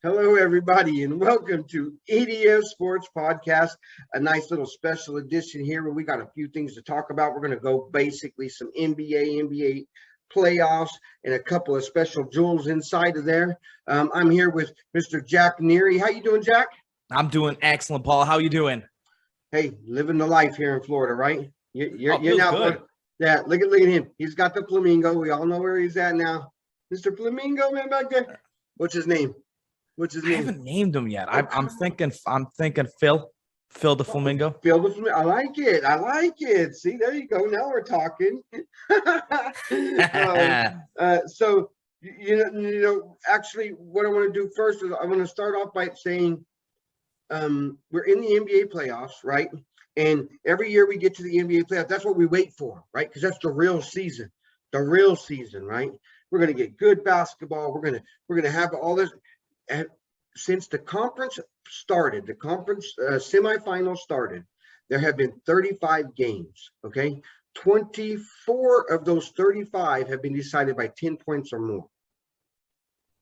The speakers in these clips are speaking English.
Hello, everybody, and welcome to EDF Sports Podcast, a nice little special edition here where we got a few things to talk about. We're going to go basically some NBA playoffs, and a couple of special jewels inside of there. I'm here with Mr. Jack Neary. How you doing, Jack? I'm doing excellent, Paul. How you doing? Hey, living the life here in Florida, right? You're now good. Yeah, look at him. He's got the flamingo. We all know where he's at now. Mr. Flamingo, man, back there. What's his name? I haven't named him yet. I'm thinking Phil the Flamingo. Phil the Flamingo. I like it. See, there you go. Now we're talking. So actually, what I want to do first is I want to start off by saying we're in the NBA playoffs, right? And every year we get to the NBA playoffs, that's what we wait for, right? Because that's the real season, right? We're going to get good basketball. We're going to have all this. And since the conference started, the conference semifinals started, there have been 35 games, okay? 24 of those 35 have been decided by 10 points or more.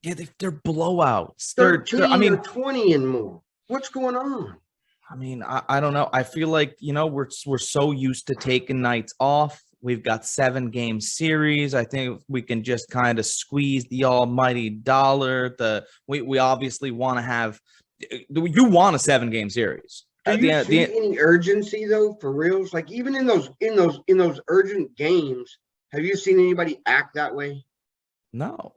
Yeah, they're blowouts. 13 or 20 and more. What's going on? I mean, I don't know. I feel like, we're so used to taking nights off. We've got 7-game series. I think we can just kind of squeeze the almighty dollar. We obviously want to have. You want a 7-game series. Do you see any urgency though, for reals? Like even in those urgent games, have you seen anybody act that way? No.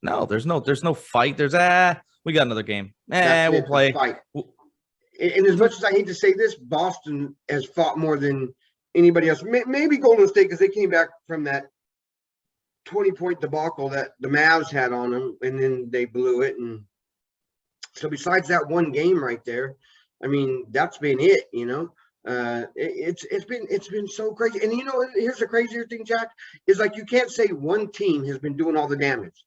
There's no fight. We got another game. We'll play. Fight. And as much as I hate to say this, Boston has fought more than anybody else. Maybe Golden State, because they came back from that 20-point debacle that the Mavs had on them, and then they blew it. And so besides that one game right there, I mean, that's been it, It's been so crazy. And here's the crazier thing, Jack, is like you can't say one team has been doing all the damage.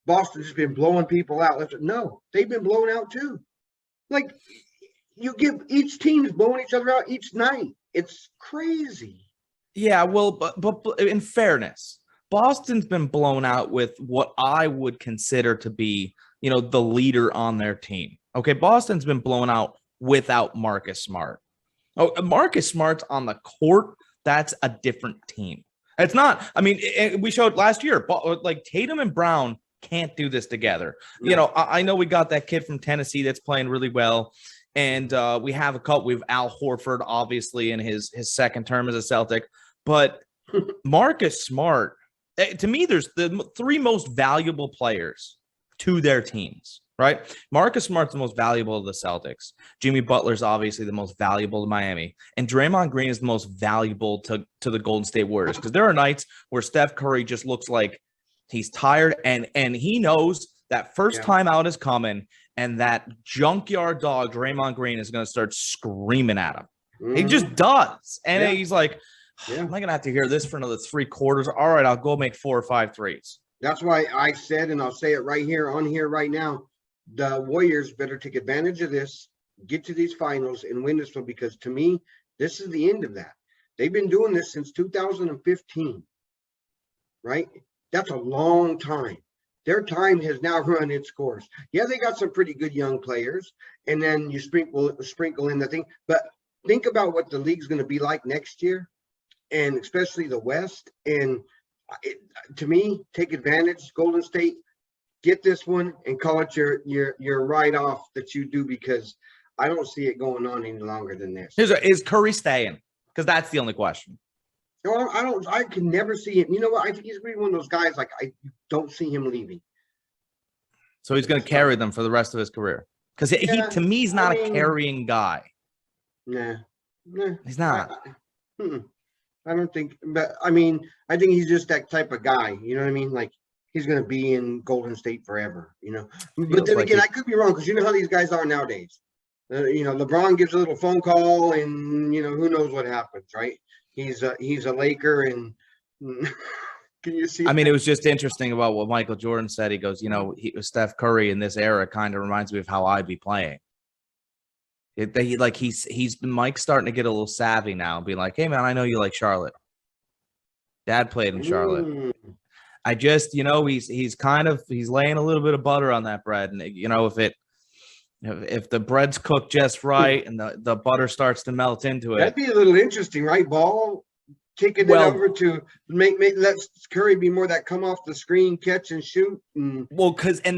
Boston's been blowing people out. No, they've been blown out too. Like you give each team is blowing each other out each night. It's crazy. Yeah, well, but in fairness, Boston's been blown out with what I would consider to be, the leader on their team. Okay, Boston's been blown out without Marcus Smart. Oh, Marcus Smart's on the court. That's a different team. It's not. I mean, we showed last year, like Tatum and Brown can't do this together. No. I know we got that kid from Tennessee that's playing really well. And we have a couple. We have Al Horford, obviously, in his second term as a Celtic. But Marcus Smart, to me, there's the 3 most valuable players to their teams, right? Marcus Smart's the most valuable of the Celtics. Jimmy Butler's obviously the most valuable to Miami. And Draymond Green is the most valuable to the Golden State Warriors. Because there are nights where Steph Curry just looks like he's tired and he knows that first time out is coming. And that junkyard dog, Draymond Green, is going to start screaming at him. Mm-hmm. He just does. And he's like, am I going to have to hear this for another 3 quarters? All right, I'll go make 4 or 5 threes. That's why I said, and I'll say it right here on here right now, the Warriors better take advantage of this, get to these finals, and win this one, because to me, this is the end of that. They've been doing this since 2015, right? That's a long time. Their time has now run its course. Yeah, they got some pretty good young players, and then you sprinkle in the thing. But think about what the league's going to be like next year, and especially the West. And to me, take advantage, Golden State, get this one and call it your write-off that you do, because I don't see it going on any longer than this. Is Curry staying? Because that's the only question. No, I don't. I can never see him. You know what? I think he's really one of those guys. Like I don't see him leaving. So he's going to carry them for the rest of his career. Because he, to me, he's not a carrying guy. Nah, he's not. I don't think. But I mean, I think he's just that type of guy. You know what I mean? Like he's going to be in Golden State forever. But then again, I could be wrong, because you know how these guys are nowadays. LeBron gives a little phone call, and who knows what happens, right? He's a Laker, and can you see? I mean, it was just interesting about what Michael Jordan said. He goes, Steph Curry in this era kind of reminds me of how I'd be playing. Mike's starting to get a little savvy now, and be like, hey man, I know you like Charlotte. Dad played in Charlotte. I just, he's laying a little bit of butter on that bread. And, if the bread's cooked just right and the butter starts to melt into it. That'd be a little interesting, right? Ball kicking it over to make let Curry be more that come off the screen, catch and shoot. And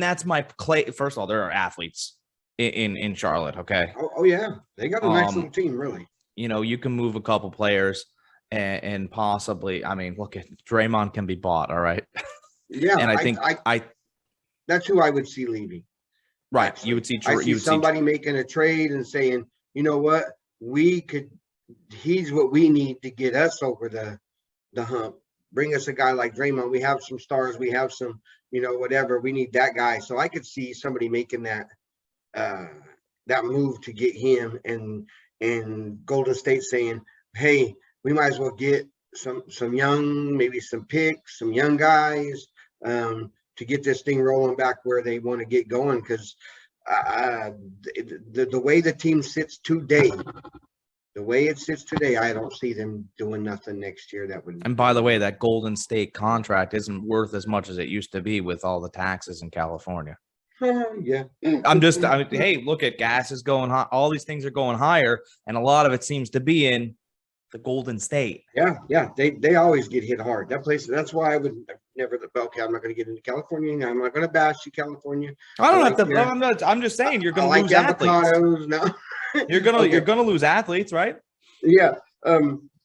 that's my play. First of all, there are athletes in Charlotte. Okay. Oh yeah. They got a nice little team, really. You can move a couple players and possibly, look at Draymond can be bought. All right. Yeah. And I think that's who I would see leaving. Right. Actually. You would see somebody making a trade and saying, you know what, he's what we need to get us over the hump. Bring us a guy like Draymond. We have some stars. We have some, whatever. We need that guy. So I could see somebody making that move to get him, and Golden State saying, hey, we might as well get some young, maybe some picks, some young guys to get this thing rolling back where they want to get going. Because the way the team sits today, I don't see them doing nothing next year. And by the way, that Golden State contract isn't worth as much as it used to be with all the taxes in California. Yeah. Hey, look at gas is going high. All these things are going higher, and a lot of it seems to be in the Golden State. Yeah. They always get hit hard. That place. That's why I would never. Okay, I'm not going to get into California. I'm not going to bash you, California. I don't have to. I'm just saying you're going to lose athletes. No. You're gonna lose athletes, right? Yeah.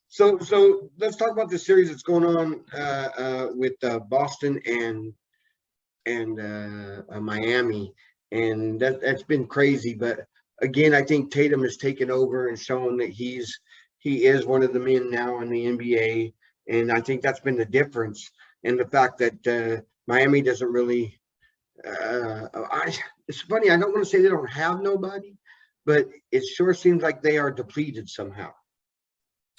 So let's talk about the series that's going on with Boston and Miami, and that's been crazy. But again, I think Tatum has taken over and shown that he is one of the men now in the NBA, and I think that's been the difference. And the fact that Miami doesn't really. It's funny. I don't want to say they don't have nobody, but it sure seems like they are depleted somehow.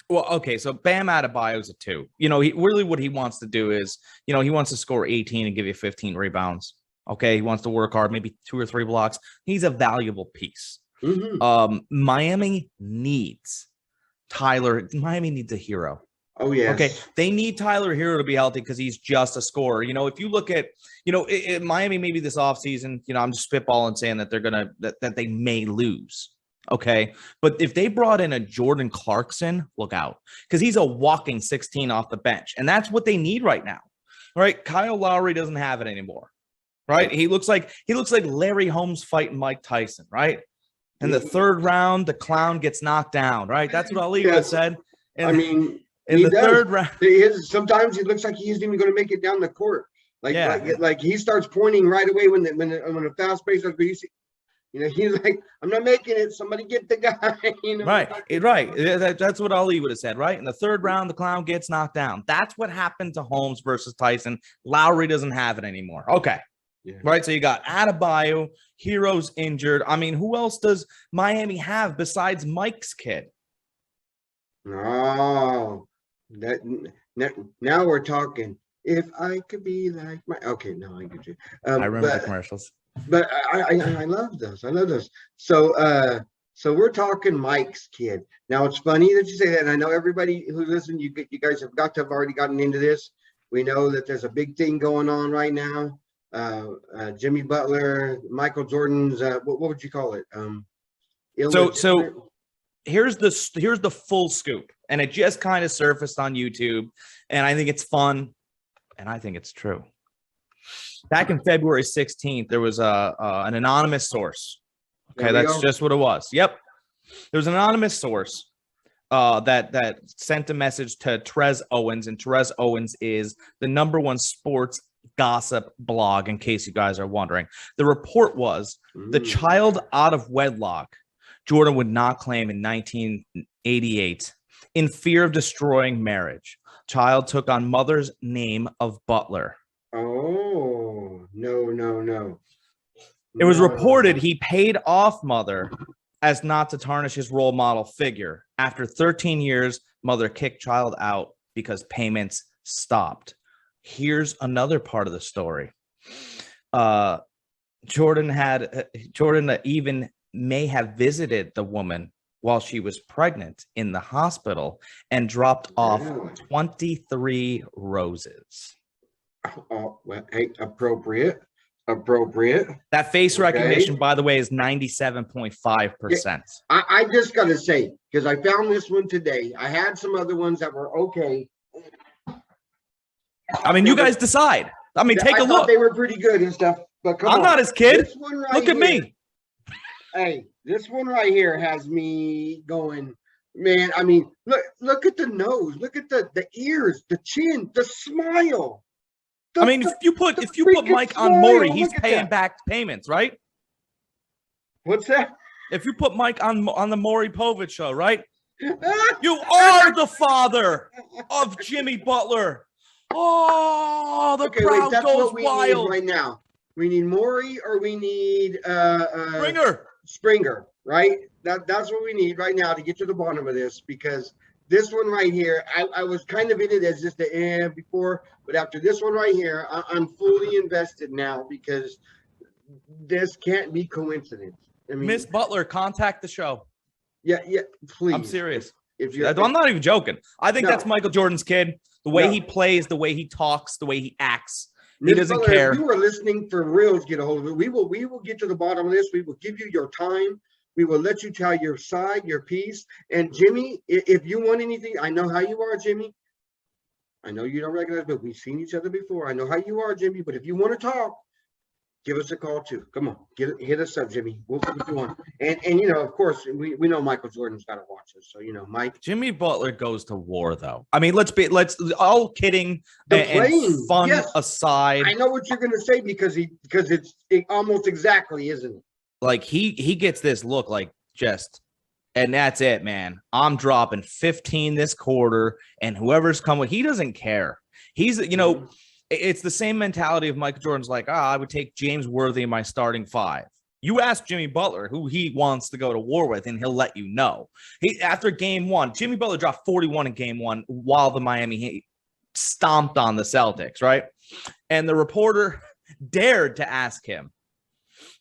Well, okay, so Bam Adebayo's a 2. What he wants to do is, he wants to score 18 and give you 15 rebounds. Okay, he wants to work hard, maybe 2 or 3 blocks. He's a valuable piece. Mm-hmm. Miami needs Miami needs a hero. Oh, yeah. Okay, they need Tyler Hero to be healthy because he's just a scorer. If you look at, Miami maybe this offseason, I'm just spitballing saying that they're going to, that they may lose. Okay, but if they brought in a Jordan Clarkson, look out, because he's a walking 16 off the bench, and that's what they need right now. Right? Kyle Lowry doesn't have it anymore. Right? He looks like Larry Holmes fighting Mike Tyson. Right? In the 3rd round, the clown gets knocked down. Right? That's what Ali said. And, in the 3rd round, sometimes it looks like he isn't even going to make it down the court. Like he starts pointing right away when the fast pace starts. He's like, I'm not making it. Somebody get the guy. Right. That's what Ali would have said. Right. In the 3rd round, the clown gets knocked down. That's what happened to Holmes versus Tyson. Lowry doesn't have it anymore. Okay. Yeah. Right. So you got Adebayo, Hero's injured. Who else does Miami have besides Mike's kid? Oh, now we're talking. If I could be like my, okay, no, I get you. I remember the commercials. But I love those. I love those. So we're talking Mike's kid. Now it's funny that you say that, and I know everybody who listens, you guys have got to have already gotten into this. We know that there's a big thing going on right now. Jimmy Butler, Michael Jordan's. What would you call it? So here's the full scoop, and it just kind of surfaced on YouTube, and I think it's fun, and I think it's true. Back in February 16th, there was an anonymous source. Okay, that's just what it was. Yep, there was an anonymous source that sent a message to Trez Owens, and Trez Owens is the #1 sports gossip blog. In case you guys are wondering, the report was the child out of wedlock Jordan would not claim in 1988 in fear of destroying marriage. Child took on mother's name of Butler. Oh, no. It was reported he paid off mother as not to tarnish his role model figure. After 13 years, mother kicked child out because payments stopped. Here's another part of the story. Jordan even may have visited the woman while she was pregnant in the hospital and dropped off 23 roses. Oh, well, hey, appropriate. That face Okay. recognition, by the way, is 97.5%. I just got to say, because I found this one today. I had some other ones that were okay. I mean, you guys decide. I mean, take a look. They were pretty good and stuff, but come on. I'm not his kid. This one right Look at here, me. Hey, this one right here has me going, man. I mean, look at the nose, look at the ears, the chin, the smile. I mean, if you put Mike on Maury, he's paying back payments, right? What's that? If you put Mike on the Maury Povich show, right? You are the father of Jimmy Butler. Oh, the crowd goes wild right now. We need Maury or we need Springer, right? That's what we need right now to get to the bottom of this, because this one right here, I was kind of in it as just the before, but after this one right here, I'm fully invested now, because this can't be coincidence. I mean, Miss Butler, contact the show. Yeah, please. I'm serious. I'm not even joking. I think that's Michael Jordan's kid. The way he plays, the way he talks, the way he acts. He doesn't care. If you are listening for reals, get a hold of it. We will get to the bottom of this. We will give you your time. We will let you tell your side, your piece. And Jimmy, if you want anything, I know how you are, Jimmy. I know you don't recognize, but we've seen each other before. I know how you are, Jimmy. But if you want to talk, give us a call too. Come on, hit us up, Jimmy. We'll put you on. And of course, we know Michael Jordan's got to watch us. So Mike. Jimmy Butler goes to war, though. I mean, let's all kidding and fun aside. I know what you're gonna say, because it's almost exactly, isn't it? Like he gets this look like and that's it, man. I'm dropping 15 this quarter, and whoever's coming, he doesn't care. He's It's the same mentality of Michael Jordan's like, I would take James Worthy in my starting five. You ask Jimmy Butler who he wants to go to war with, and he'll let you know. After game one, Jimmy Butler dropped 41 in game one while the Miami Heat stomped on the Celtics, right? And the reporter dared to ask him,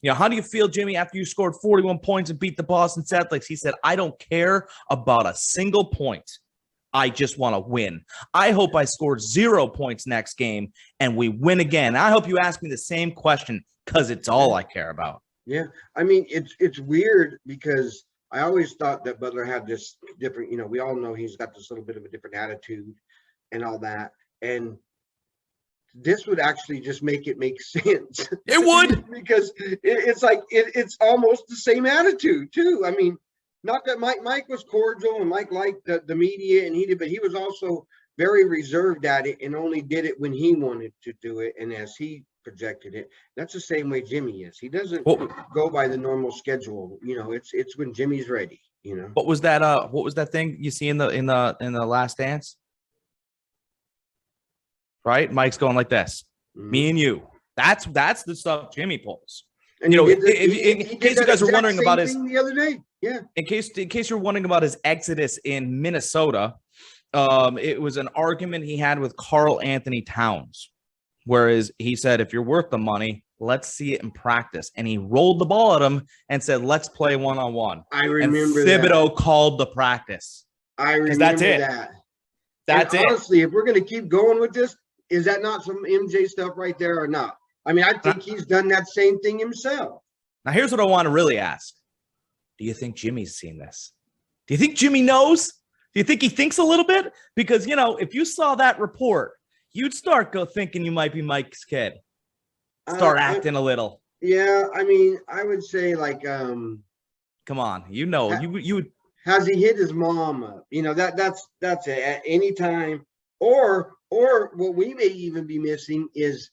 how do you feel, Jimmy, after you scored 41 points and beat the Boston Celtics? He said, I don't care about a single point. I just want to win. I hope I score 0 points next game and we win again. I hope you ask me the same question, because it's all I care about. Yeah. I mean, it's weird, because I always thought that Butler had this different, we all know he's got this little bit of a different attitude and all that. And this would actually just make sense. It would. Because it's like, it's almost the same attitude too. I mean, not that Mike was cordial and Mike liked the media, and but he was also very reserved at it and only did it when he wanted to do it and as he projected it. That's the same way Jimmy is. He doesn't go by the normal schedule. It's when Jimmy's ready. What was that thing you see in the Last Dance? Right? Mike's going like this. Mm-hmm. Me and you. That's the stuff Jimmy pulls. And in case you guys were wondering about his the other day. Yeah. In case you're wondering about his exodus in Minnesota, it was an argument he had with Karl Anthony Towns, whereas he said, if you're worth the money, let's see it in practice. And he rolled the ball at him and said, let's play one-on-one. I remember and Thibodeau called the practice. I remember that. That's it. Honestly, if we're going to keep going with this, is that not some MJ stuff right there or not? I mean, I think he's done that same thing himself. Now, here's what I want to really ask. Do you think Jimmy's seen this? Do you think Jimmy knows? Do you think he thinks a little bit? Because, if you saw that report, you'd start thinking you might be Mike's kid. Start acting a little. Yeah, I mean, I would say come on, you would. Has he hit his mom up? That's it. At any time. Or what we may even be missing is,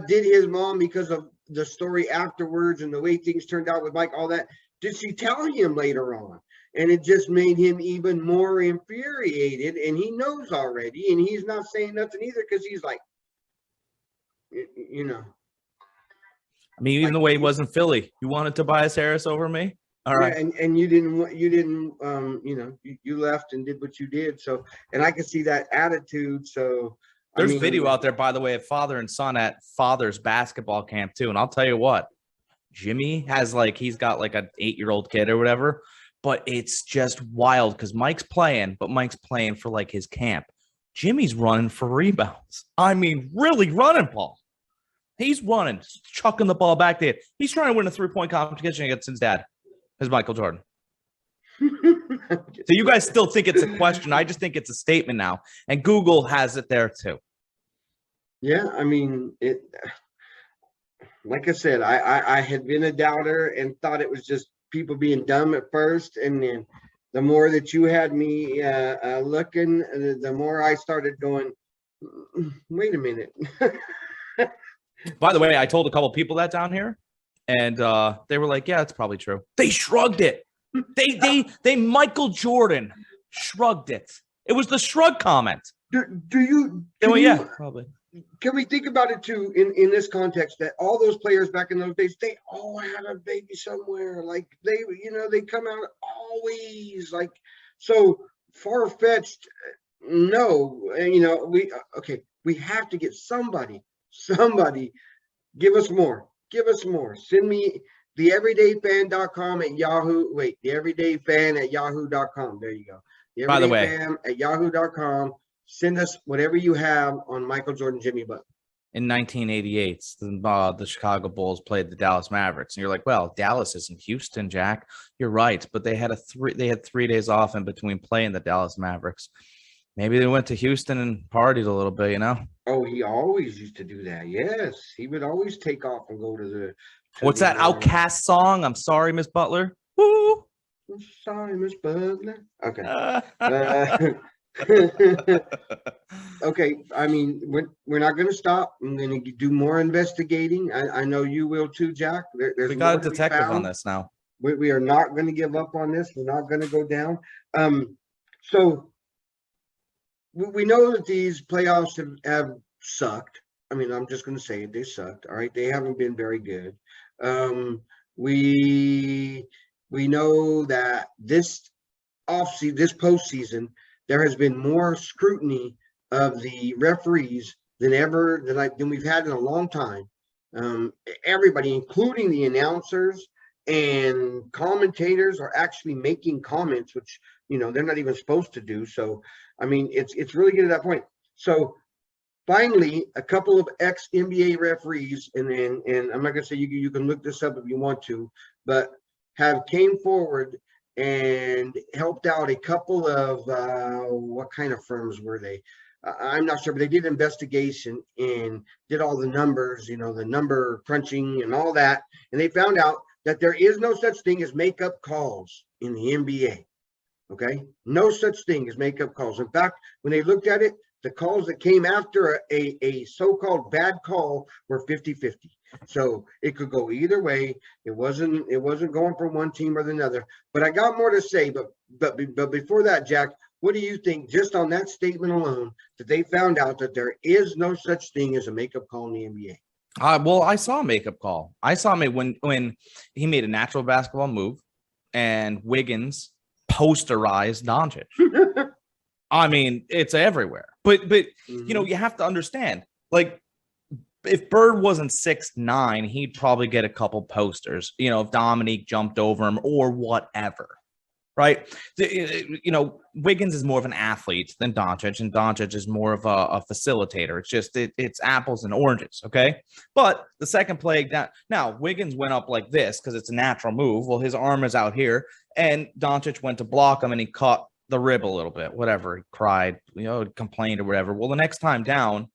did his mom, because of the story afterwards and the way things turned out with Mike, all that, did she tell him later on? And it just made him even more infuriated, and he knows already, and he's not saying nothing either, because he's like, I mean, even the way he was in Philly, you wanted Tobias Harris over me? All right. And you didn't, you left and did what you did. So, and I can see that attitude. So there's video out there, by the way, of father and son at father's basketball camp too. And I'll tell you what, Jimmy has he's got an 8-year-old kid or whatever, but it's just wild because Mike's playing, but Mike's playing for his camp. Jimmy's running for rebounds. I mean, really running, Paul. He's running, chucking the ball back there. He's trying to win a 3-point competition against his dad, his Michael Jordan. So you guys still think it's a question. I just think it's a statement now. And Google has it there too. Yeah, I mean, like I said, I had been a doubter and thought it was just people being dumb at first. And then the more that you had me looking, the more I started going, wait a minute. By the way, I told a couple people that down here, and they were like, yeah, it's probably true. They shrugged it. They Michael Jordan shrugged it. It was the shrug comment. Yeah, probably. Can we think about it too in this context that all those players back in those days, they all had a baby somewhere. Like they come out always like so far-fetched. No, we have to get somebody, give us more. Send me theeverydayfan.com at Yahoo. Wait, theeverydayfan@yahoo.com. There you go. By the way, fan at yahoo.com. Send us whatever you have on Michael Jordan, Jimmy Butler. In 1988, the Chicago Bulls played the Dallas Mavericks, and you're like, "Well, Dallas is in Houston, Jack." You're right, but they had 3 days off in between playing the Dallas Mavericks. Maybe they went to Houston and partied a little bit, you know? Oh, he always used to do that. Yes, he would always take off and go to the. What's that Outcast song? I'm sorry, Miss Butler. Woo! I'm sorry, Miss Butler. Okay. Okay. I mean, we're not going to stop. I'm going to do more investigating. I know you will too, Jack. We got a detective on this now. We are not going to give up on this. We're not going to go down. So we know that these playoffs have sucked. I mean, I'm just going to say it. They sucked. All right. They haven't been very good. We know that this postseason, there has been more scrutiny of the referees than we've had in a long time. Everybody, including the announcers and commentators, are actually making comments, which they're not even supposed to do. So, I mean, it's really getting to that point. So, finally, a couple of ex-NBA referees, and I'm not gonna say you can look this up if you want to, but have came forward and helped out a couple of what kind of firms were they? I'm not sure, but they did investigation and did all the numbers, the number crunching and all that, and they found out that there is no such thing as makeup calls in the NBA. Okay, no such thing as makeup calls. In fact, when they looked at it, the calls that came after a so-called bad call were 50-50. So it could go either way. It wasn't going for one team or the other. But I got more to say. But before that, Jack, what do you think, just on that statement alone, that they found out that there is no such thing as a makeup call in the NBA? Well, I saw a makeup call. I saw him when he made a natural basketball move and Wiggins posterized Doncic. I mean, it's everywhere. But you have to understand, like, if Bird wasn't 6'9", he'd probably get a couple posters, if Dominique jumped over him or whatever, right? Wiggins is more of an athlete than Doncic, and Doncic is more of a facilitator. It's just it's apples and oranges, okay? But the second play down, now Wiggins went up like this because it's a natural move. Well, his arm is out here, and Doncic went to block him, and he caught the rib a little bit, whatever. He cried, complained or whatever. Well, the next time down,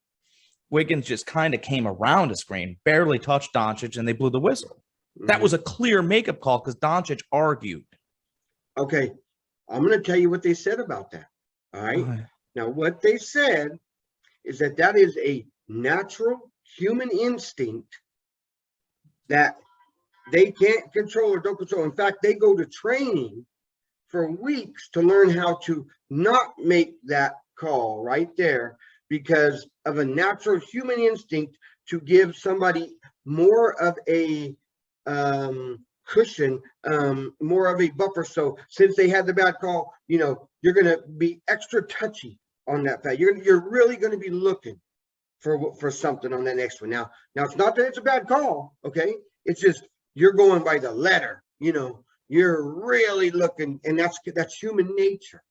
Wiggins just kind of came around the screen, barely touched Doncic, and they blew the whistle. Mm-hmm. That was a clear makeup call because Doncic argued. Okay, I'm going to tell you what they said about that. All right. Now, what they said is that is a natural human instinct that they can't control or don't control. In fact, they go to training for weeks to learn how to not make that call right there because of a natural human instinct to give somebody more of a cushion, more of a buffer. So since they had the bad call, you're going to be extra touchy on that fact. You're really going to be looking for something on that next one. Now it's not that it's a bad call, okay? It's just you're going by the letter, You're really looking, and that's human nature.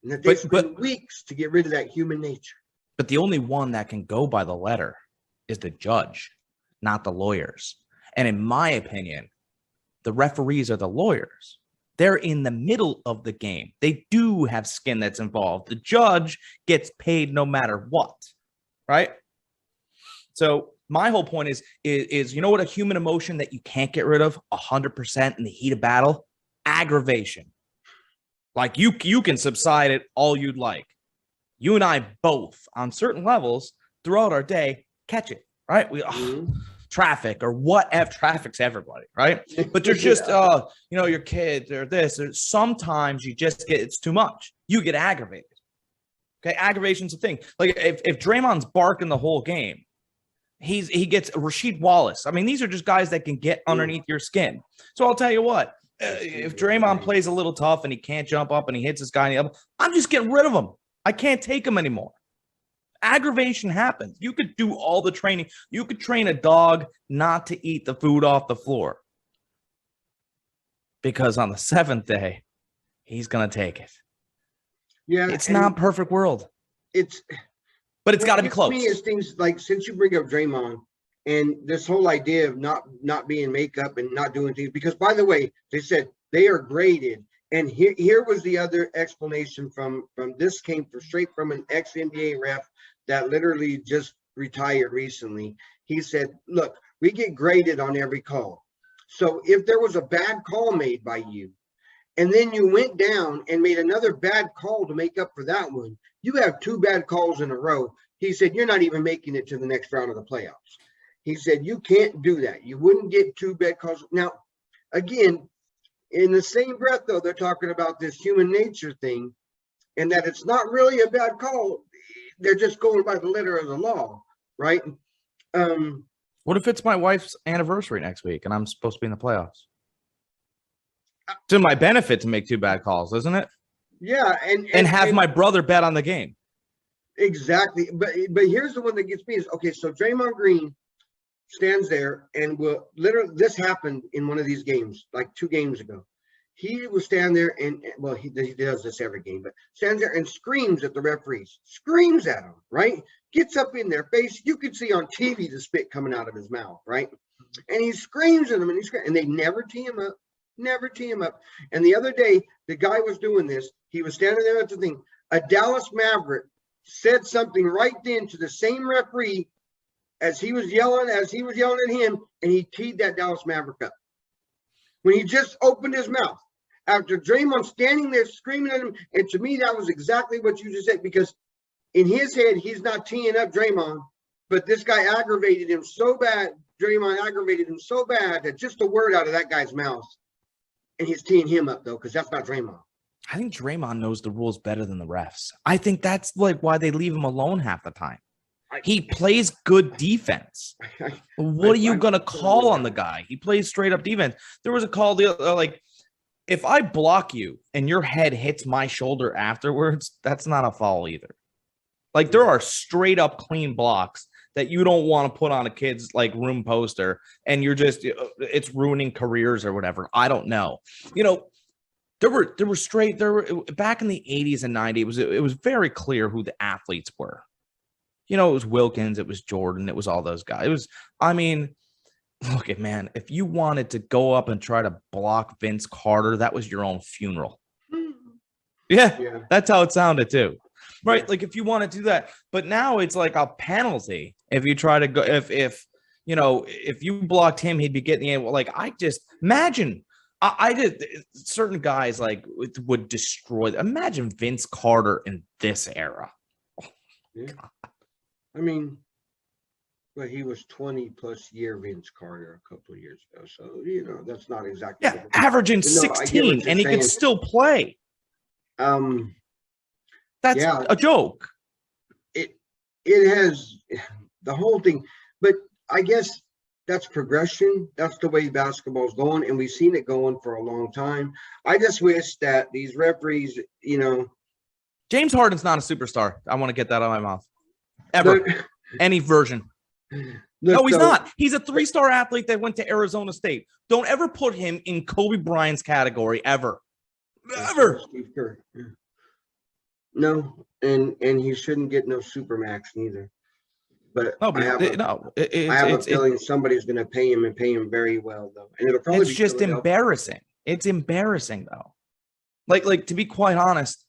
and that they spend weeks to get rid of that human nature. But the only one that can go by the letter is the judge, not the lawyers. And in my opinion, the referees are the lawyers. They're in the middle of the game. They do have skin that's involved. The judge gets paid no matter what, right? So my whole point is you know what a human emotion that you can't get rid of 100% in the heat of battle? Aggravation. Like you can subside it all you'd like. You and I both, on certain levels, throughout our day, catch it, right? Traffic or whatever. Traffic's everybody, right? But there's just, your kids or this. Or sometimes you just get, it's too much. You get aggravated. Okay, aggravation's a thing. Like if Draymond's barking the whole game, he gets Rasheed Wallace. I mean, these are just guys that can get underneath your skin. So I'll tell you what, if Draymond plays a little tough and he can't jump up and he hits this guy in the elbow, I'm just getting rid of him. I can't take him anymore. Aggravation happens. You could do all the training. You could train a dog not to eat the food off the floor. Because on the 7th day, he's going to take it. Yeah. It's not a perfect world. But it's got to be close. Me is things like, since you bring up Draymond and this whole idea of not being makeup and not doing things, because by the way, they said they are graded. And here was the other explanation from this came straight from an ex-NBA ref that literally just retired recently. He said, look, we get graded on every call. So if there was a bad call made by you, and then you went down and made another bad call to make up for that one, you have 2 bad calls in a row. He said, you're not even making it to the next round of the playoffs. He said, you can't do that. You wouldn't get 2 bad calls. Now, again, in the same breath, though, they're talking about this human nature thing and that it's not really a bad call. They're just going by the letter of the law, right? What if it's my wife's anniversary next week and I'm supposed to be in the playoffs? It's in my benefit to make 2 bad calls, isn't it? Yeah. And have my brother bet on the game. Exactly. But here's the one that gets me is, okay, so Draymond Green stands there and will literally, this happened in one of these games, like 2 games ago. He will stand there and, well, he does this every game, but stands there and screams at the referees, screams at them, right? Gets up in their face. You could see on TV the spit coming out of his mouth, right? And he screams at them and they never tee him up, never tee him up. And the other day, the guy was doing this. He was standing there at the thing. A Dallas Maverick said something right then to the same referee as he was yelling at him, and he teed that Dallas Maverick up. When he just opened his mouth, after Draymond standing there screaming at him, and to me, that was exactly what you just said, because in his head, he's not teeing up Draymond, but this guy aggravated him so bad, Draymond aggravated him so bad that just a word out of that guy's mouth, and he's teeing him up, though, because that's not Draymond. I think Draymond knows the rules better than the refs. I think that's like why they leave him alone half the time. He plays good defense. What are you going to call on the guy? He plays straight up defense. There was a call, like, if I block you and your head hits my shoulder afterwards, that's not a foul either. Like, there are straight up clean blocks that you don't want to put on a kid's like room poster, and you're just, it's ruining careers or whatever. I don't know. There were back in the 80s and 90s, it was very clear who the athletes were. It was Wilkins, it was Jordan, it was all those guys. Look at, man, if you wanted to go up and try to block Vince Carter, that was your own funeral. Yeah. That's how it sounded too. Right? Yeah. Like, if you want to do that. But now it's like a penalty if you try to go, if you blocked him, he'd be getting in. Like, I just imagine, I did, certain guys like would destroy. Imagine Vince Carter in this era. Yeah. I mean, but he was 20 plus year Vince Carter a couple of years ago. So, that's not exactly. Yeah, averaging 16 and he could still play. That's a joke. It has the whole thing, but I guess that's progression. That's the way basketball's going, and we've seen it going for a long time. I just wish that these referees, James Harden's not a superstar. I want to get that out of my mouth. Ever. Any version. No, he's not. He's a 3-star athlete that went to Arizona State. Don't ever put him in Kobe Bryant's category, ever. Ever. No, and he shouldn't get no supermax neither. But No, I have a no, I have a it's feeling somebody's going to pay him and pay him very well though, and it'll probably it's be just Philadelphia. embarrassing. It's embarrassing though. Like to be quite honest,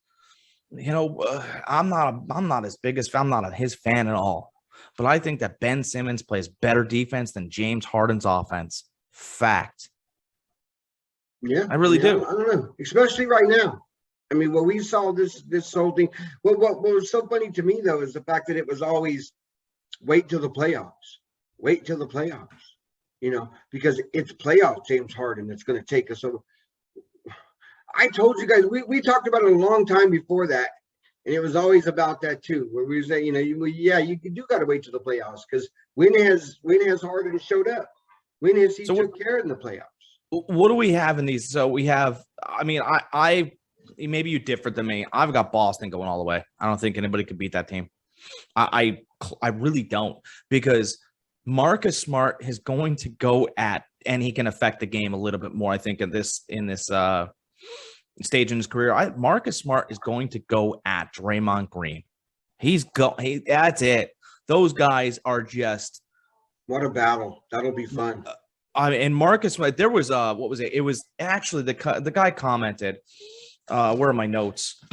I'm not as big as I'm not his fan at all. But I think that Ben Simmons plays better defense than James Harden's offense. Fact. Yeah, I really do. I don't know, especially right now. I mean, when we saw this whole thing, what was so funny to me though is the fact that it was always wait till the playoffs, wait till the playoffs. Because it's playoff James Harden that's going to take us over. I told you guys we talked about it a long time before that, and it was always about that too, where we say, you do got to wait till the playoffs because when has Harden showed up? When has he took care in the playoffs? What do we have in these? So we have, I mean, I maybe you differ than me. I've got Boston going all the way. I don't think anybody could beat that team. I really don't, because Marcus Smart is going to go at, and he can affect the game a little bit more. I think in this stage in his career, Marcus Smart is going to go at Draymond Green. That's it. Those guys are just. What a battle! That'll be fun. And Marcus, there was what was it? It was actually the guy commented. Where are my notes?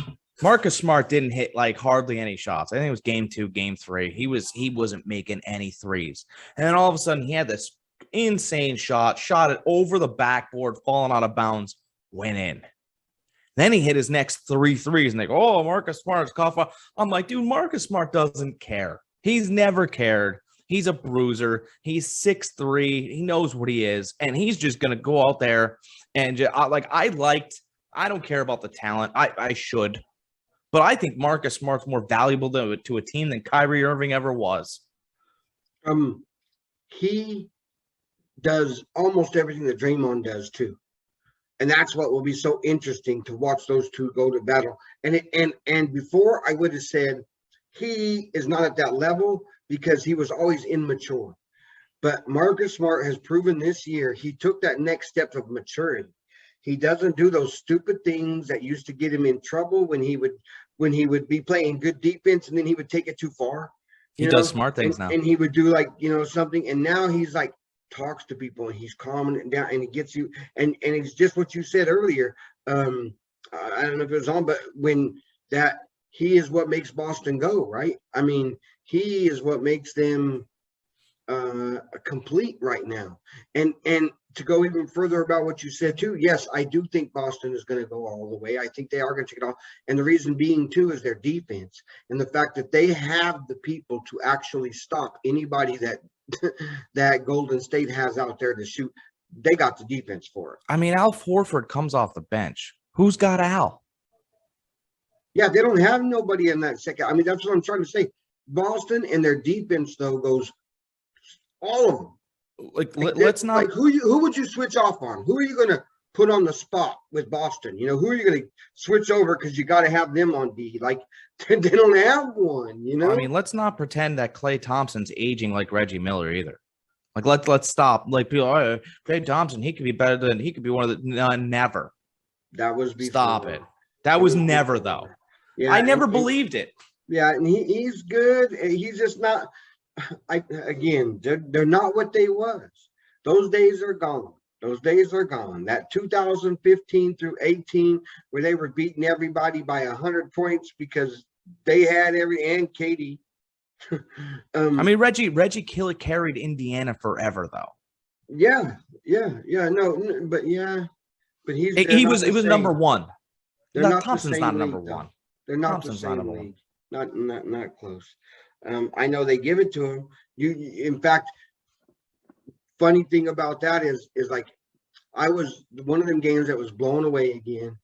Marcus Smart didn't hit like hardly any shots. I think it was game 2, game 3. He wasn't making any threes. And then all of a sudden he had this insane shot it over the backboard, falling out of bounds, went in. Then he hit his next 3 threes and they go, oh, Marcus Smart's cough. I'm like, dude, Marcus Smart doesn't care. He's never cared. He's a bruiser. He's 6'3". He knows what he is. And he's just going to go out there and I don't care about the talent. I should. But I think Marcus Smart's more valuable to a team than Kyrie Irving ever was. He does almost everything that Draymond does too. And that's what will be so interesting to watch those two go to battle. And before I would have said he is not at that level because he was always immature. But Marcus Smart has proven this year he took that next step of maturity. He doesn't do those stupid things that used to get him in trouble when he would be playing good defense and then he would take it too far. He does smart things now. And he would do something. And now he's like talks to people and he's calming it down and he gets you. And it's just what you said earlier. I don't know if it was on, but when that he is what makes Boston go, right? I mean, he is what makes them complete right now. And to go even further about what you said too, yes, I do think Boston is going to go all the way. I think they are going to take it off. And the reason being too is their defense and the fact that they have the people to actually stop anybody that Golden State has out there to shoot. They got the defense for it. I mean, Al Horford comes off the bench. Who's got Al? Yeah, they don't have nobody in that second. I mean, that's what I'm trying to say. Boston and their defense though goes all of them. Let's not. Like who would you switch off on? Who are you going to put on the spot with Boston? Who are you going to switch over because you got to have them on D? Like they don't have one. I mean, let's not pretend that Klay Thompson's aging like Reggie Miller either. Like let's stop. Like people, Klay Thompson, he could be one of the never. That was before. Stop it. That was never though. Yeah, I never believed it. Yeah, and he's good. He's just not. They're not what they was. Those days are gone. That 2015 through 18, where they were beating everybody by 100 points because they had and Katie. I mean, Reggie Killer carried Indiana forever, though. Yeah, but he was number one. Thompson's not number one. They're not the same league. Not close. I know they give it to him. In fact, funny thing about that is like I was one of them games that was blown away again,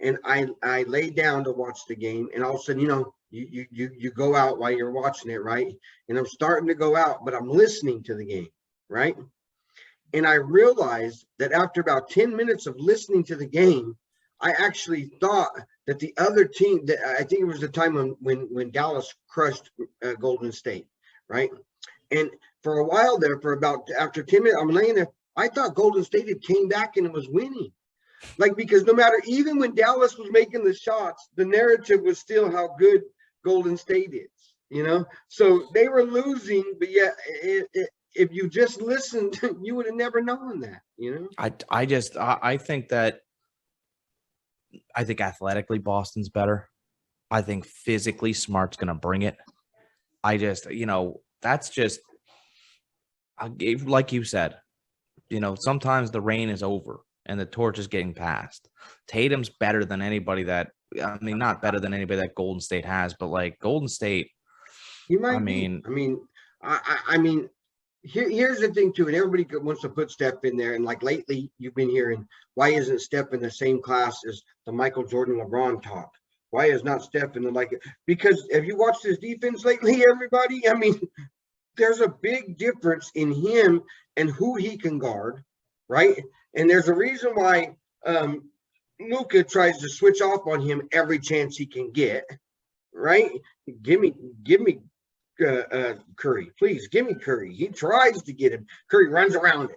and I laid down to watch the game, and all of a sudden, you go out while you're watching it, right? And I'm starting to go out, but I'm listening to the game, right? And I realized that after about 10 minutes of listening to the game, I actually thought that the other team, that I think it was the time when Dallas crushed Golden State, right? And for a while there, after 10 minutes, I'm laying there, I thought Golden State had came back and it was winning. Like, because no matter, even when Dallas was making the shots, the narrative was still how good Golden State is. So they were losing, but yet if you just listened, you would have never known that. I think athletically Boston's better. I think physically Smart's going to bring it. That's just like you said, sometimes the rain is over and the torch is getting passed. Tatum's better than anybody not better than anybody that Golden State has, but like Golden State, he might be. Here's the thing too, and everybody wants to put Steph in there. And like lately, you've been hearing, why isn't Steph in the same class as the Michael Jordan, LeBron talk? Why is not Steph in the Because have you watched his defense lately, everybody? There's a big difference in him and who he can guard, right? And there's a reason why Luka tries to switch off on him every chance he can get, right? Give me Curry, please give me Curry. He tries to get him. Curry runs around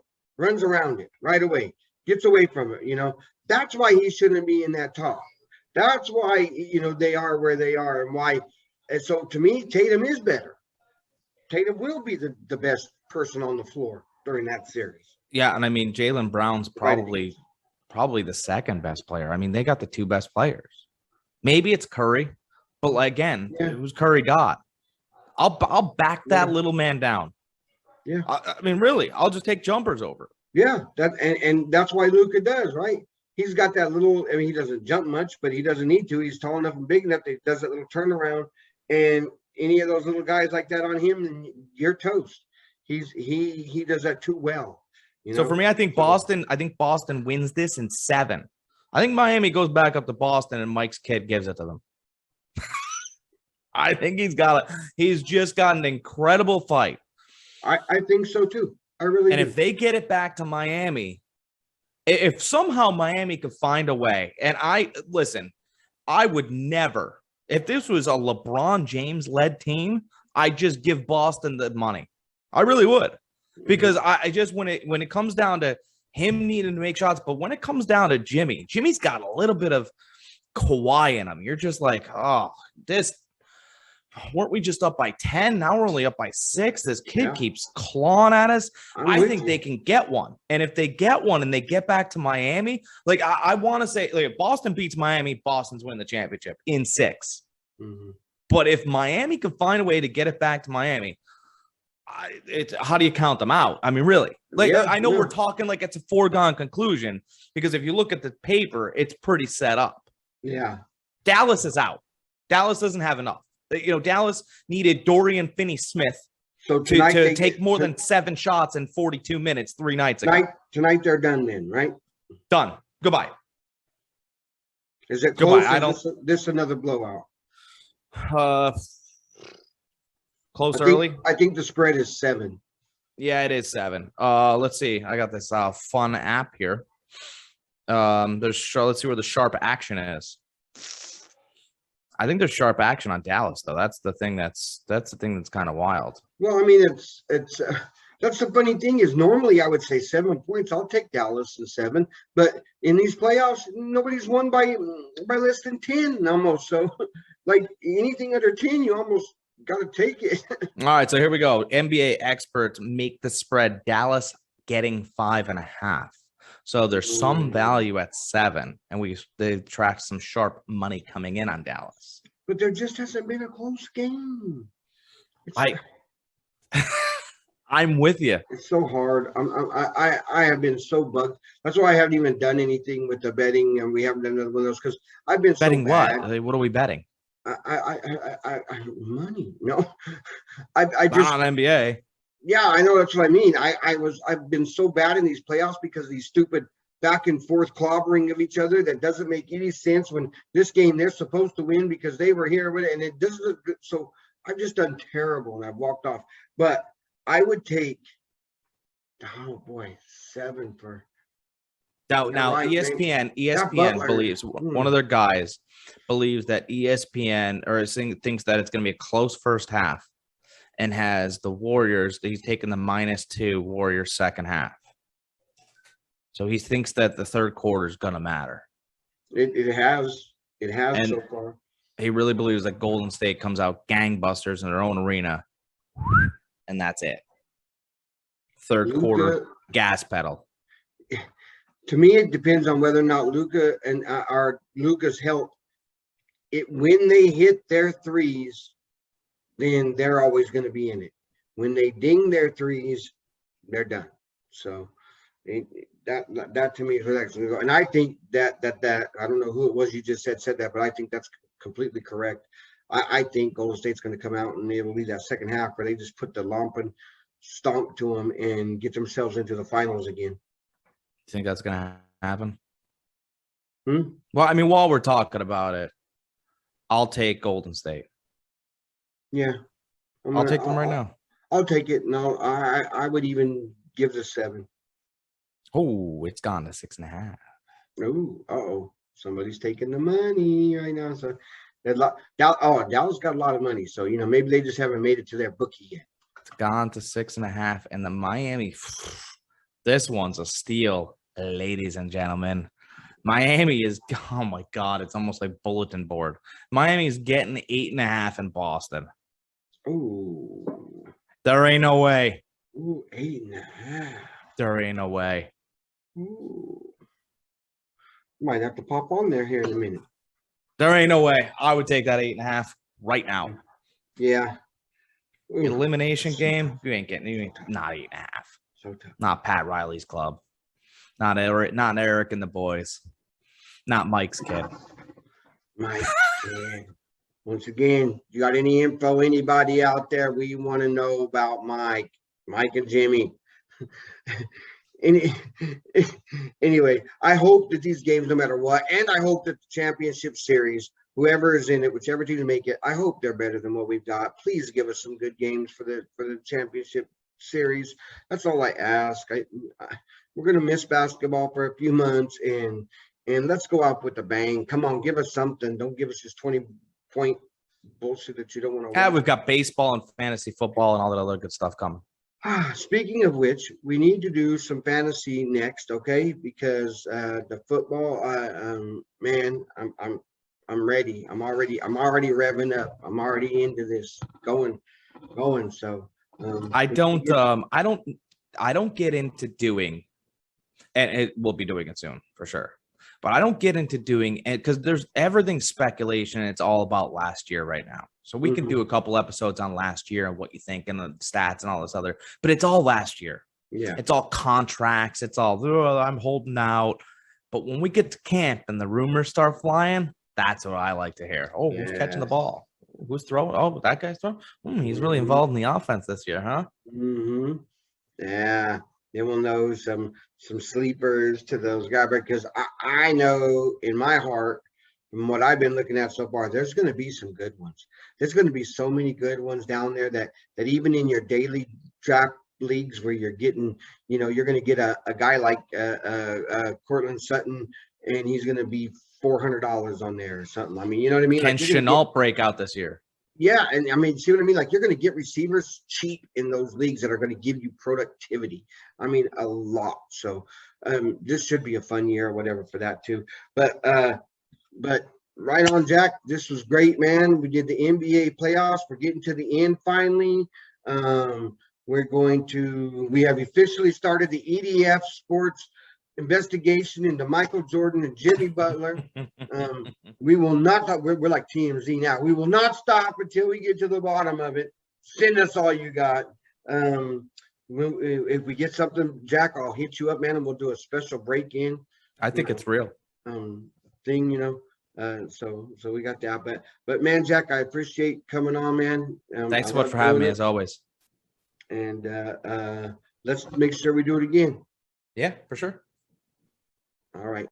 it right away, gets away from it. That's why he shouldn't be in that talk. That's why they are where they are, and why. And so to me, Tatum is better. Tatum will be the best person on the floor during that series. Yeah, and Jaylen Brown's probably the second best player. They got the two best players. Maybe it's Curry, but again, who's Curry got? I'll back that little man down. Yeah. Really, I'll just take jumpers over. Yeah, and that's why Luka does, right? He's got that little, he doesn't jump much, but he doesn't need to. He's tall enough and big enough that he does that little turnaround. And any of those little guys like that on him, and you're toast. He does that too well. So for me, I think Boston wins this in 7. I think Miami goes back up to Boston and Mike's kid gives it to them. I think he's just got an incredible fight. I think so too. I really do. If they get it back to Miami, if somehow Miami could find a way, and I would never, if this was a LeBron James led team, I'd just give Boston the money. I really would. Because I just, when it comes down to him needing to make shots, but when it comes down to Jimmy's got a little bit of Kawhi in him. You're just like, weren't we just up by 10? Now we're only up by 6. This kid keeps clawing at us. I think they can get one. And if they get one and they get back to Miami, I want to say, if Boston beats Miami, Boston's winning the championship in 6. Mm-hmm. But if Miami can find a way to get it back to Miami, how do you count them out? Really, I know we're talking like it's a foregone conclusion, because if you look at the paper, it's pretty set up. Yeah. Dallas is out. Dallas doesn't have enough. Dallas needed Dorian Finney-Smith to take more than 7 shots in 42 minutes 3 nights ago. Tonight they're done then, right? Done. Goodbye. Is it close? This another blowout? Close early? I think the spread is 7. Yeah, it is 7. Let's see. I got this fun app here. Let's see where the sharp action is. I think there's sharp action on Dallas, though. That's the thing that's kind of wild. Well, it's that's the funny thing is, normally I would say 7 points. I'll take Dallas in 7, but in these playoffs, nobody's won by less than 10 almost. So, anything under 10, you almost got to take it. All right, so here we go. NBA experts make the spread Dallas getting 5.5. So there's some value at 7, and they track some sharp money coming in on Dallas. But there just hasn't been a close game. I'm with you. It's so hard. I have been so bugged. That's why I haven't even done anything with the betting, and we haven't done another one of those, because I've been betting so bad. What are we betting? I money. No, I just not on NBA. Yeah, I know, that's what I mean. I've been so bad in these playoffs because of these stupid back and forth clobbering of each other that doesn't make any sense. When this game they're supposed to win because they were here with it, and it doesn't look good. So I've just done terrible and I've walked off. But I would take 7 for now ESPN believes one of their guys believes that ESPN thinks that it's going to be a close first half, and has the Warriors. He's taking the -2 Warriors second half. So he thinks that the third quarter is going to matter. It has And so far. he really believes that Golden State comes out gangbusters in their own arena, and that's it. Third quarter, gas pedal. To me, it depends on whether or not Luka and Luka's health. When they hit their threes, then they're always going to be in it. When they ding their threes, they're done. So that to me is where that's going to go. And I think that I don't know who it was you just said that, but I think that's completely correct. I think Golden State's going to come out and it'll be that second half where they just put the lump and stomp to them and get themselves into the finals again. You think that's going to happen? Well, I mean, while we're talking about it, I'll take Golden State. Yeah. I'll take them right now. I'll take it. No, I would even give the 7. Oh, it's gone to 6.5. Oh, somebody's taking the money right now. So Dallas got a lot of money. So, maybe they just haven't made it to their bookie yet. It's gone to 6.5. And the Miami, this one's a steal, ladies and gentlemen. Miami is, oh my God, it's almost like bulletin board. Miami's getting 8.5 in Boston. Ooh. There ain't no way. Ooh, 8.5. There ain't no way. Ooh. Might have to pop on there here in a minute. There ain't no way. I would take that 8.5 right now. Yeah. Ooh. Elimination game, you ain't not 8.5. So tough. Not Pat Riley's club. Not Eric and the boys. Not Mike's kid. Mike's kid. Once again, you got any info, anybody out there we want to know about Mike and Jimmy? Anyway, I hope that these games, no matter what, and I hope that the championship series, whoever is in it, whichever team to make it, I hope they're better than what we've got. Please give us some good games for the championship series. That's all I ask. We're gonna miss basketball for a few months, and let's go out with a bang. Come on, give us something. Don't give us this 20-point bullshit that you don't want to. Yeah, we've got baseball and fantasy football and all that other good stuff coming. Speaking of which, we need to do some fantasy next, okay? Because the football, man, I'm ready. I'm already revving up. I'm already into this, going. So I don't get into doing, and we'll be doing it soon for sure. But I don't get into doing it because there's everything speculation. And it's all about last year right now. So we can do a couple episodes on last year and what you think and the stats and all this other, but it's all last year. Yeah. It's all contracts. It's all, I'm holding out. But when we get to camp and the rumors start flying, that's what I like to hear. Oh, who's catching the ball? Who's throwing? Oh, that guy's throwing. He's really involved in the offense this year, huh? Mm-hmm. Yeah. Then we'll know some sleepers to those guys, because I know in my heart, from what I've been looking at so far, there's going to be some good ones. There's going to be so many good ones down there that even in your daily draft leagues where you're getting, you're going to get a guy like Cortland Sutton, and he's going to be $400 on there or something. I mean, you know what I mean? Can Chenault break out this year? Yeah, and I mean, see what I mean? Like, you're going to get receivers cheap in those leagues that are going to give you productivity. I mean, a lot. So this should be a fun year or whatever for that too. But right on, Jack. This was great, man. We did the NBA playoffs. We're getting to the end finally. We have officially started the EDF Sports investigation into Michael Jordan and Jimmy Butler. We will not stop. We're like TMZ now. We will not stop until we get to the bottom of it. Send us all you got. If we get something, Jack, I'll hit you up, man, and we'll do a special break-in. I think it's real. Thing, so we got that. But man, Jack, I appreciate coming on, man. Thanks so much for having me, as always. And let's make sure we do it again. Yeah, for sure. All right.